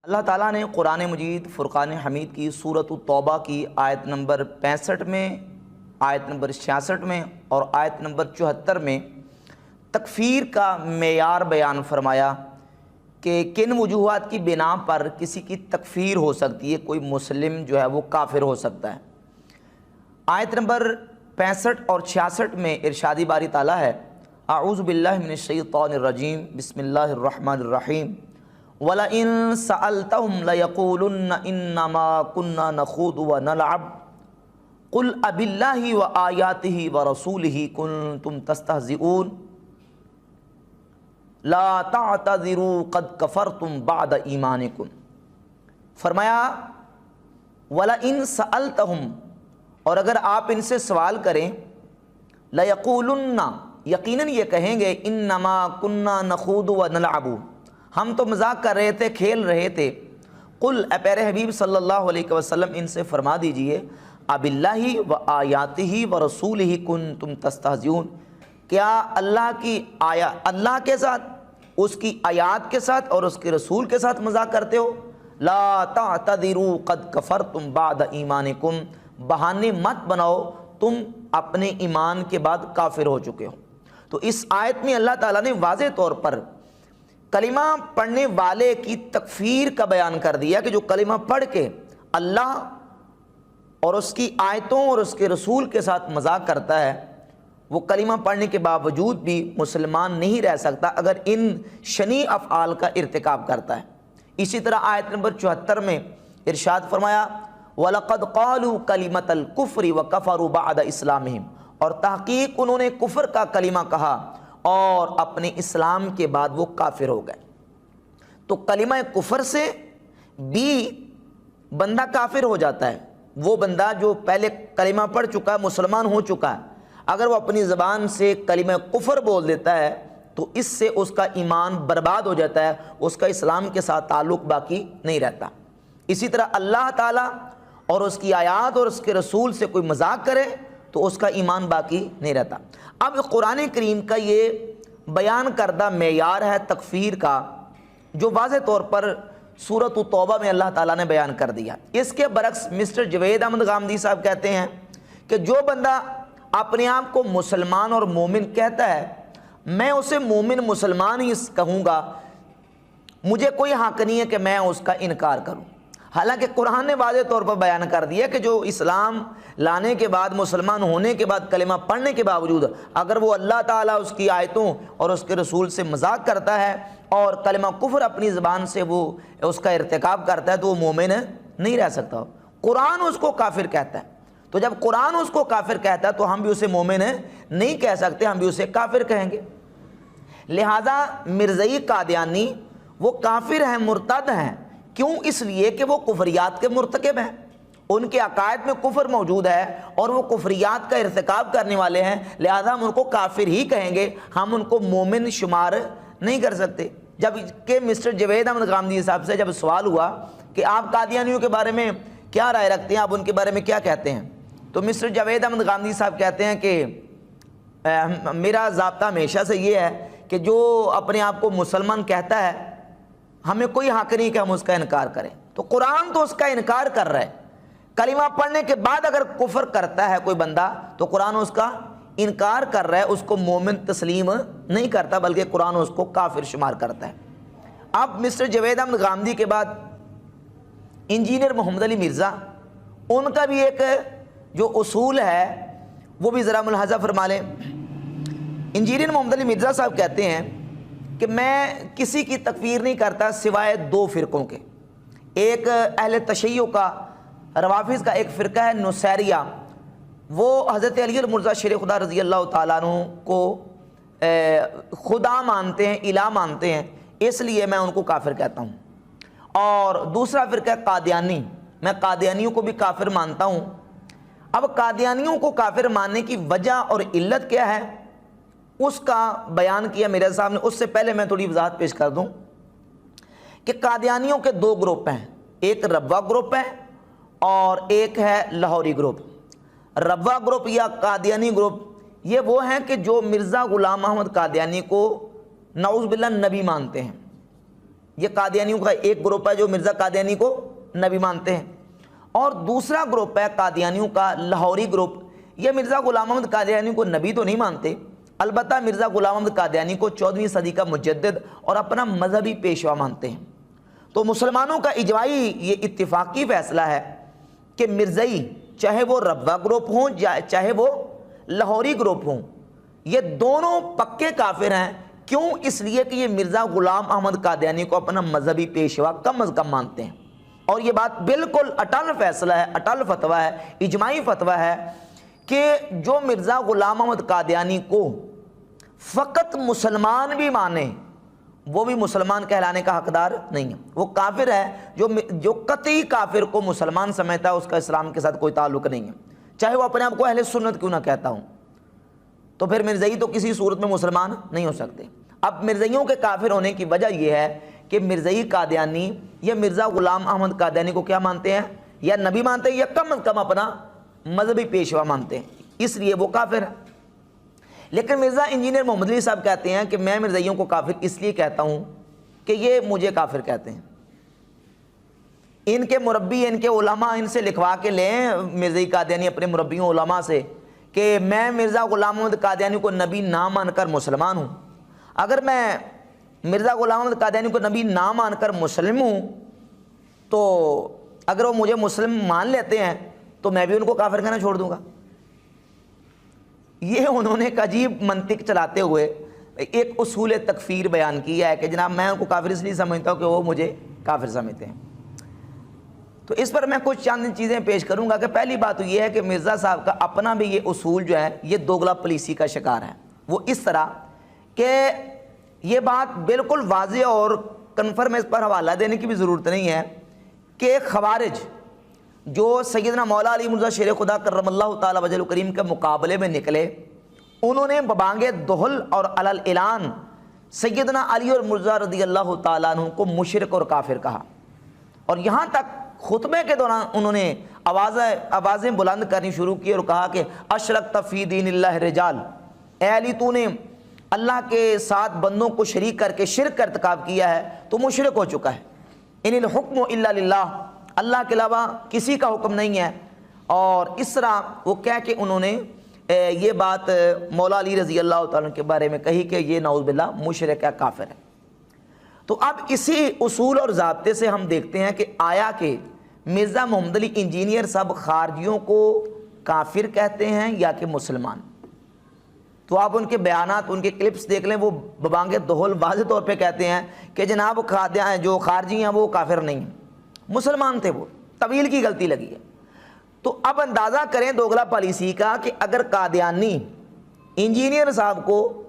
اللہ تعالیٰ نے قرآن مجید فرقان حمید کی سورۃ التوبہ کی آیت نمبر 65 میں، آیت نمبر 66 میں اور آیت نمبر 74 میں تکفیر کا معیار بیان فرمایا کہ کن وجوہات کی بنا پر کسی کی تکفیر ہو سکتی ہے، کوئی مسلم جو ہے وہ کافر ہو سکتا ہے۔ آیت نمبر 65 اور 66 میں ارشادی باری تعالیٰ ہے، اعوذ باللہ من الشیطان الرجیم، بسم اللہ الرحمن الرحیم، وَلَئِن سَأَلْتَهُمْ لَيَقُولُنَّ إِنَّمَا كُنَّا نَخُوضُ وَنَلْعَبُ قُلْ أَبِاللَّهِ وَآيَاتِهِ وَرَسُولِهِ كُنْتُمْ تَسْتَهْزِئُونَ لَا تَعْتَذِرُوا قَدْ كَفَرْتُمْ بَعْدَ إِيمَانِكُمْ۔ فرمایا وَلَئِن سَأَلْتَهُمْ، اور اگر آپ ان سے سوال کریں، لَيَقُولُنَّ، یقیناً یہ کہیں گے، إِنَّمَا كُنَّا نَخُوضُ وَنَلْعَبُ، ہم تو مذاق کر رہے تھے، کھیل رہے تھے۔ قل، اے پیارے حبیب صلی اللہ علیہ وسلم ان سے فرما دیجئے، اب اللہ و آیاتہ و رسولہ کنتم تستہزئون، کیا اللہ کی اللہ کے ساتھ، اس کی آیات کے ساتھ اور اس کے رسول کے ساتھ مذاق کرتے ہو؟ لا تعتذروا قد کفرتم بعد ایمانکم، بہانے مت بناؤ، تم اپنے ایمان کے بعد کافر ہو چکے ہو۔ تو اس آیت میں اللہ تعالیٰ نے واضح طور پر کلمہ پڑھنے والے کی تکفیر کا بیان کر دیا کہ جو کلمہ پڑھ کے اللہ اور اس کی آیتوں اور اس کے رسول کے ساتھ مذاق کرتا ہے، وہ کلمہ پڑھنے کے باوجود بھی مسلمان نہیں رہ سکتا اگر ان شنیع افعال کا ارتکاب کرتا ہے۔ اسی طرح آیت نمبر 74 میں ارشاد فرمایا، وَلَقَدْ قَالُوا كَلِمَةَ الْكُفْرِ وَكَفَرُوا بَعْدَ إِسْلَامِهِمْ، اور تحقیق انہوں نے کفر کا کلمہ کہا اور اپنے اسلام کے بعد وہ کافر ہو گئے۔ تو کلمہ کفر سے بھی بندہ کافر ہو جاتا ہے۔ وہ بندہ جو پہلے کلمہ پڑھ چکا ہے، مسلمان ہو چکا ہے، اگر وہ اپنی زبان سے کلمہ کفر بول دیتا ہے تو اس سے اس کا ایمان برباد ہو جاتا ہے، اس کا اسلام کے ساتھ تعلق باقی نہیں رہتا۔ اسی طرح اللہ تعالیٰ اور اس کی آیات اور اس کے رسول سے کوئی مذاق کرے تو اس کا ایمان باقی نہیں رہتا۔ اب قرآن کریم کا یہ بیان کردہ معیار ہے تکفیر کا، جو واضح طور پر سورۃ التوبہ میں اللہ تعالیٰ نے بیان کر دیا۔ اس کے برعکس مسٹر جوید احمد غامدی صاحب کہتے ہیں کہ جو بندہ اپنے آپ کو مسلمان اور مومن کہتا ہے، میں اسے مومن مسلمان ہی کہوں گا، مجھے کوئی حق نہیں ہے کہ میں اس کا انکار کروں۔ حالانکہ قرآن نے واضح طور پر بیان کر دیا کہ جو اسلام لانے کے بعد، مسلمان ہونے کے بعد، کلمہ پڑھنے کے باوجود اگر وہ اللہ تعالیٰ اس کی آیتوں اور اس کے رسول سے مذاق کرتا ہے اور کلمہ کفر اپنی زبان سے وہ اس کا ارتکاب کرتا ہے تو وہ مومن نہیں رہ سکتا۔ قرآن اس کو کافر کہتا ہے، تو جب قرآن اس کو کافر کہتا ہے تو ہم بھی اسے مومن نہیں کہہ سکتے، ہم بھی اسے کافر کہیں گے۔ لہذا مرزائی قادیانی وہ کافر ہیں، مرتد ہیں۔ کیوں؟ اس لیے کہ وہ کفریات کے مرتکب ہیں، ان کے عقائد میں کفر موجود ہے اور وہ کفریات کا ارتکاب کرنے والے ہیں، لہذا ہم ان کو کافر ہی کہیں گے، ہم ان کو مومن شمار نہیں کر سکتے۔ جب کہ مسٹر جوید احمد غامدی صاحب سے جب سوال ہوا کہ آپ قادیانیوں کے بارے میں کیا رائے رکھتے ہیں، آپ ان کے بارے میں کیا کہتے ہیں، تو مسٹر جوید احمد غامدی صاحب کہتے ہیں کہ میرا ضابطہ ہمیشہ سے یہ ہے کہ جو اپنے آپ کو مسلمان کہتا ہے، ہمیں کوئی حق نہیں کہ ہم اس کا انکار کریں۔ تو قرآن تو اس کا انکار کر رہا ہے، کلمہ پڑھنے کے بعد اگر کفر کرتا ہے کوئی بندہ تو قرآن اس کا انکار کر رہا ہے، اس کو مومن تسلیم نہیں کرتا بلکہ قرآن اس کو کافر شمار کرتا ہے۔ اب مسٹر جوید احمد غامدی کے بعد انجینئر محمد علی مرزا، ان کا بھی ایک جو اصول ہے وہ بھی ذرا ملاحظہ فرما لیں۔ انجینئر محمد علی مرزا صاحب کہتے ہیں کہ میں کسی کی تکفیر نہیں کرتا سوائے دو فرقوں کے، ایک اہل تشیع کا، روافظ کا ایک فرقہ ہے نصیریہ، وہ حضرت علی المرتضیٰ شیر خدا رضی اللہ تعالیٰ عنہ کو خدا مانتے ہیں، الہ مانتے ہیں، اس لیے میں ان کو کافر کہتا ہوں۔ اور دوسرا فرقہ قادیانی، میں قادیانیوں کو بھی کافر مانتا ہوں۔ اب قادیانیوں کو کافر ماننے کی وجہ اور علت کیا ہے اس کا بیان کیا میرے صاحب نے۔ اس سے پہلے میں تھوڑی وضاحت پیش کر دوں کہ قادیانیوں کے دو گروپ ہیں، ایک ربوہ گروپ ہے اور ایک ہے لاہوری گروپ۔ ربوہ گروپ یا قادیانی گروپ یہ وہ ہیں کہ جو مرزا غلام محمد قادیانی کو نعوذ باللہ نبی مانتے ہیں، یہ قادیانیوں کا ایک گروپ ہے جو مرزا قادیانی کو نبی مانتے ہیں، اور دوسرا گروپ ہے قادیانیوں کا لاہوری گروپ، یہ مرزا غلام احمد قادیانی کو نبی تو نہیں مانتے، البتہ مرزا غلام احمد قادیانی کو 14ویں صدی کا مجدد اور اپنا مذہبی پیشوا مانتے ہیں۔ تو مسلمانوں کا اجماعی یہ اتفاقی فیصلہ ہے کہ مرزائی چاہے وہ ربوہ گروپ ہوں چاہے وہ لاہوری گروپ ہوں، یہ دونوں پکے کافر ہیں۔ کیوں؟ اس لیے کہ یہ مرزا غلام احمد قادیانی کو اپنا مذہبی پیشوا کم از کم مانتے ہیں، اور یہ بات بالکل اٹل فیصلہ ہے، اٹل فتویٰ ہے، اجماعی فتویٰ ہے کہ جو مرزا غلام احمد قادیانی کو فقط مسلمان بھی مانے وہ بھی مسلمان کہلانے کا حقدار نہیں ہے، وہ کافر ہے۔ جو قطعی کافر کو مسلمان سمجھتا ہے اس کا اسلام کے ساتھ کوئی تعلق نہیں ہے، چاہے وہ اپنے آپ کو اہل سنت کیوں نہ کہتا ہوں، تو پھر مرزائی تو کسی صورت میں مسلمان نہیں ہو سکتے۔ اب مرزائیوں کے کافر ہونے کی وجہ یہ ہے کہ مرزائی قادیانی یا مرزا غلام احمد قادیانی کو کیا مانتے ہیں؟ یا نبی مانتے ہیں یا کم از کم اپنا مذہبی پیشوا مانتے ہیں، اس لیے وہ کافر ہے۔ لیکن مرزا انجینئر محمد علی صاحب کہتے ہیں کہ میں مرزائیوں کو کافر اس لیے کہتا ہوں کہ یہ مجھے کافر کہتے ہیں، ان کے مربی ان کے علماء ان سے لکھوا کے لیں، مرزائی قادیانی اپنے مربیوں علماء سے، کہ میں مرزا غلام احمد قادیانی کو نبی نہ مان کر مسلمان ہوں۔ اگر میں مرزا غلام احمد قادیانی کو نبی نہ مان کر مسلم ہوں تو اگر وہ مجھے مسلم مان لیتے ہیں تو میں بھی ان کو کافر کہنا چھوڑ دوں گا۔ یہ انہوں نے ایک عجیب منطق چلاتے ہوئے ایک اصول تکفیر بیان کیا ہے کہ جناب میں ان کو کافر اس لیے سمجھتا ہوں کہ وہ مجھے کافر سمجھتے ہیں۔ تو اس پر میں کچھ چند چیزیں پیش کروں گا کہ پہلی بات تو یہ ہے کہ مرزا صاحب کا اپنا بھی یہ اصول جو ہے یہ دوگلا پالیسی کا شکار ہے۔ وہ اس طرح کہ یہ بات بالکل واضح اور کنفرم، اس پر حوالہ دینے کی بھی ضرورت نہیں ہے کہ خوارج جو سیدنا مولا علی مرزا شیر خدا کرم اللہ تعالی وجہ کریم کے مقابلے میں نکلے، انہوں نے ببانگ دہل اور علی اعلان سیدنا علی اور مرزا رضی اللہ تعالیٰ عنہ کو مشرک اور کافر کہا، اور یہاں تک خطبے کے دوران انہوں نے آوازیں بلند کرنی شروع کی اور کہا کہ اشرکت فی دین اللہ رجال، اے علی تو نے اللہ کے ساتھ بندوں کو شریک کر کے شرک کا ارتکاب کیا ہے تو مشرک ہو چکا ہے۔ ان الحکم الا للہ، اللہ کے علاوہ کسی کا حکم نہیں ہے۔ اور اس طرح وہ کہہ کے انہوں نے یہ بات مولا علی رضی اللہ تعالیٰ کے بارے میں کہی کہ یہ نعوذ باللہ مشرک ہے، کافر ہے۔ تو اب اسی اصول اور ضابطے سے ہم دیکھتے ہیں کہ آیا کہ مرزا محمد علی انجینئر صاحب خارجیوں کو کافر کہتے ہیں یا کہ مسلمان؟ تو آپ ان کے بیانات، ان کے کلپس دیکھ لیں، وہ ببانگ دہل واضح طور پہ کہتے ہیں کہ جناب جو خارجی ہیں وہ کافر نہیں ہیں، مسلمان تھے، وہ طویل کی غلطی لگی ہے۔ تو اب اندازہ کریں دوگلا پالیسی کا کہ اگر قادیانی انجینئر صاحب کو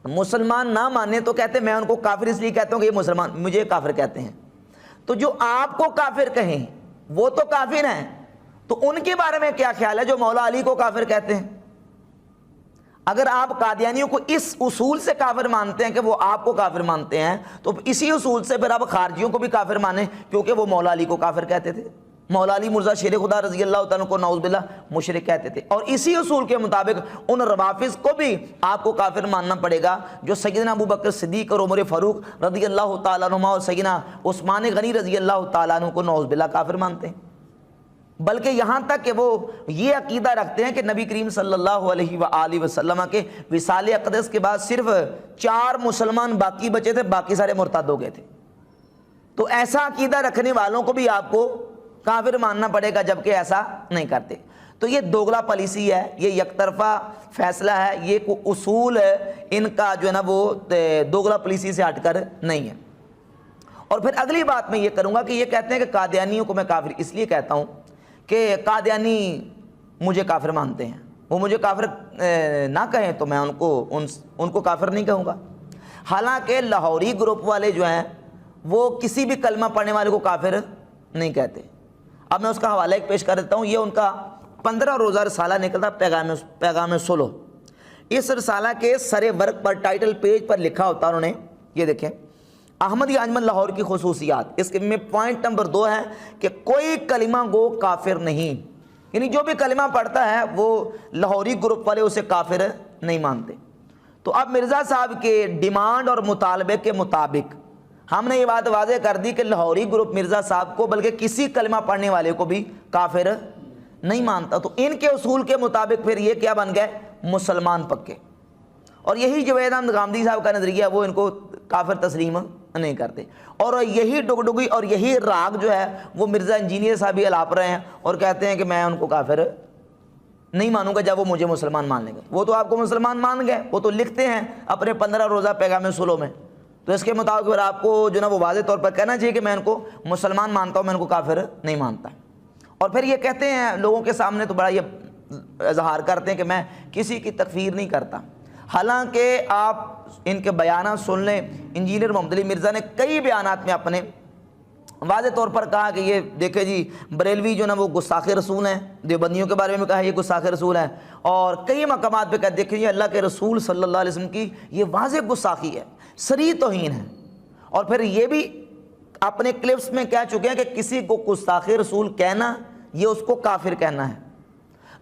مسلمان نہ مانے تو کہتے ہیں میں ان کو کافر اس لیے کہتا ہوں کہ یہ مسلمان مجھے کافر کہتے ہیں، تو جو آپ کو کافر کہیں وہ تو کافر ہیں، تو ان کے بارے میں کیا خیال ہے جو مولا علی کو کافر کہتے ہیں؟ اگر آپ قادیانیوں کو اس اصول سے کافر مانتے ہیں کہ وہ آپ کو کافر مانتے ہیں تو اسی اصول سے پھر آپ خارجیوں کو بھی کافر مانیں، کیونکہ وہ مولا علی کو کافر کہتے تھے، مولا علی مرزا شیر خدا رضی اللہ تعالیٰ کو نعوذ باللہ مشرک کہتے تھے، اور اسی اصول کے مطابق ان روافض کو بھی آپ کو کافر ماننا پڑے گا جو سیدنا ابو بکر صدیق اور عمر فاروق رضی اللہ تعالیٰ عنہ اور سیدنا عثمان غنی رضی اللہ تعالیٰ عنہ کو نعوذ باللہ کافر مانتے ہیں۔ بلکہ یہاں تک کہ وہ یہ عقیدہ رکھتے ہیں کہ نبی کریم صلی اللہ علیہ وآلہ وسلم کے وصال اقدس کے بعد صرف 4 مسلمان باقی بچے تھے، باقی سارے مرتد ہو گئے تھے۔ تو ایسا عقیدہ رکھنے والوں کو بھی آپ کو کافر ماننا پڑے گا، جبکہ ایسا نہیں کرتے۔ تو یہ دوگلا پالیسی ہے، یہ یک طرفہ فیصلہ ہے، یہ کوئی اصول ان کا جو ہے نا وہ دوگلا پالیسی سے ہٹ کر نہیں ہے۔ اور پھر اگلی بات میں یہ کروں گا کہ یہ کہتے ہیں کہ قادیانیوں کو میں کافر اس لیے کہتا ہوں کہ قادیانی مجھے کافر مانتے ہیں، وہ مجھے کافر نہ کہیں تو میں ان کو کافر نہیں کہوں گا۔ حالانکہ لاہوری گروپ والے جو ہیں وہ کسی بھی کلمہ پڑھنے والے کو کافر نہیں کہتے۔ اب میں اس کا حوالہ ایک پیش کر دیتا ہوں، یہ ان کا 15 روزہ رسالہ نکلتا پیغام صلح۔ اس رسالہ کے سر ورق پر ٹائٹل پیج پر لکھا ہوتا انہوں نے، یہ دیکھیں، احمدی انجمن لاہور کی خصوصیات، اس میں پوائنٹ نمبر 2 ہے کہ کوئی کلمہ گو کافر نہیں، یعنی جو بھی کلمہ پڑھتا ہے وہ لاہوری گروپ والے اسے کافر نہیں مانتے۔ تو اب مرزا صاحب کے ڈیمانڈ اور مطالبے کے مطابق ہم نے یہ بات واضح کر دی کہ لاہوری گروپ مرزا صاحب کو بلکہ کسی کلمہ پڑھنے والے کو بھی کافر نہیں مانتا. تو ان کے اصول کے مطابق پھر یہ کیا بن گئے؟ مسلمان پکے. اور یہی جوید احمد غامدی صاحب کا نظریہ وہ ان کو کافر تسلیم نہیں کرتے. اور یہی ڈگڈگی اور یہی راگ جو ہے وہ مرزا انجینئر صاحب بھی الاپ رہے ہیں اور کہتے ہیں کہ میں ان کو کافر نہیں مانوں گا جب وہ مجھے مسلمان مان لیں گے. وہ تو آپ کو مسلمان مان گئے, وہ تو لکھتے ہیں اپنے 15 روزہ پیغام صلح میں. تو اس کے مطابق پھر آپ کو جو نا وہ واضح طور پر کہنا چاہیے کہ میں ان کو مسلمان مانتا ہوں, میں ان کو کافر نہیں مانتا. اور پھر یہ کہتے ہیں لوگوں کے سامنے تو بڑا یہ اظہار کرتے ہیں کہ میں کسی کی تکفیر نہیں کرتا. حالانکہ آپ ان کے بیانات سن لیں. انجینئر محمد علی مرزا نے کئی بیانات میں اپنے واضح طور پر کہا کہ یہ دیکھیں جی بریلوی جو نا وہ گستاخ رسول ہیں, دیوبندیوں کے بارے میں کہا یہ گستاخ رسول ہیں, اور کئی مقامات پہ کہا دیکھیں یہ اللہ کے رسول صلی اللہ علیہ وسلم کی یہ واضح گستاخی ہے, صریح توہین ہے. اور پھر یہ بھی اپنے کلپس میں کہہ چکے ہیں کہ کسی کو گستاخ رسول کہنا یہ اس کو کافر کہنا ہے.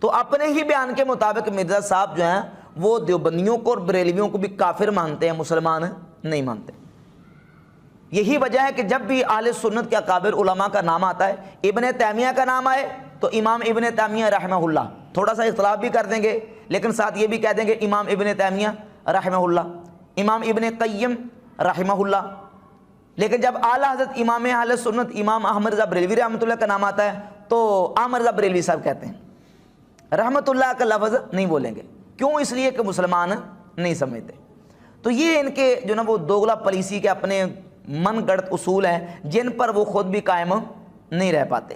تو اپنے ہی بیان کے مطابق مرزا صاحب جو ہیں وہ دیوبندیوں کو اور بریلویوں کو بھی کافر مانتے ہیں, مسلمان نہیں مانتے. یہی وجہ ہے کہ جب بھی اہل سنت کے اکابر علماء کا نام آتا ہے, ابن تیمیہ کا نام آئے تو امام ابن تیمیہ رحمہ اللہ, تھوڑا سا اختلاف بھی کر دیں گے لیکن ساتھ یہ بھی کہہ دیں گے امام ابن تیمیہ رحمہ اللہ, امام ابن قیم رحمہ اللہ. لیکن جب اعلیٰ حضرت امام اہل سنت امام احمد رضا بریلوی رحمۃ اللہ کا نام آتا ہے تو احمد رضا بریلوی صاحب کہتے ہیں, رحمۃ اللہ کا لفظ نہیں بولیں گے. کیوں؟ اس لیے کہ مسلمان نہیں سمجھتے. تو یہ ان کے جو نا وہ دوغلا پالیسی کے اپنے من گڑت اصول ہیں جن پر وہ خود بھی قائم نہیں رہ پاتے.